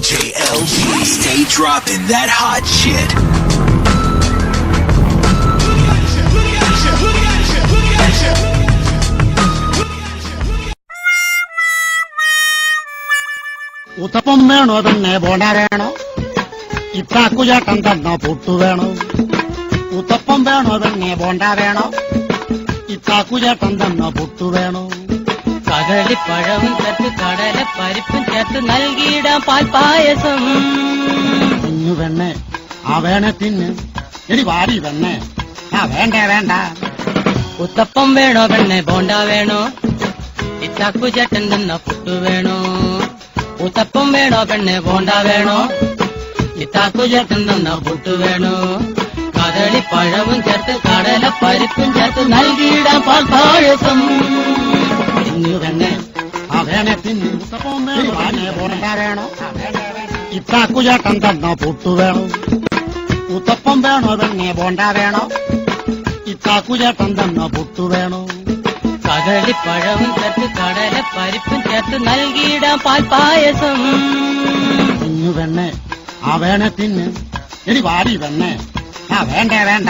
DJ LG. Stay dropping that hot shit. Uttapam വേണോ പിന്നെ ബോണ്ട വേണോ ഇത്താക്കുചേട്ടൻ തന്ന പുട്ടു വേണോ ഉത്തപ്പം വേണോ പിന്നെ ബോണ്ട വേണോ ഇത്താക്കുചേട്ടൻ തന്ന പുട്ടു വേണോ കദളിപ്പഴവും ചേർത്ത് കടല പരിപ്പും ചേർത്ത് നൽകിയിടാം പാൽപായസം കുഞ്ഞു വെണ്ണെ ആ വേണെ തിന്ന് എടി വാരി വെണ്ണെ ആ വേണ്ട വേണ്ട ഉത്തപ്പം വേണോ പെണ്ണെ ബോണ്ട വേണോ ഇത്താക്കുചേട്ടൻ തന്ന പുട്ടു വേണോ ഉത്തപ്പം വേണോ പെണ്ണെ ബോണ്ട വേണോ ഇത്താക്കുചേട്ടൻ തന്ന പുട്ടു വേണോ കദളിപ്പഴവും ചേർത്ത് കടല പരിപ്പും ചേർത്ത് നൽകിയിടാം പാൽപായസം കുഞ്ഞു വെണ്ണെ ആ വേണെ തിന്ന് ഉത്തപ്പം വേണോ വാരി ബോണ്ട വേണോ ഇത്താക്കുചേട്ടൻ തന്ന പുട്ടു വേണോ ഉത്തപ്പം വേണോ പിന്നെ ബോണ്ട വേണോ ഇത്താക്കുചേട്ടൻ തന്ന പുട്ടു വേണോ കദളിപ്പഴവും ചേർത്ത് കടല പരിപ്പും ചേർത്ത് നൽകിയിടാം പാൽപായസം കുഞ്ഞു വെണ്ണെ ആ വേണെ തിന്ന് എടി വാരി വെണ്ണെ ആ വേണ്ട വേണ്ട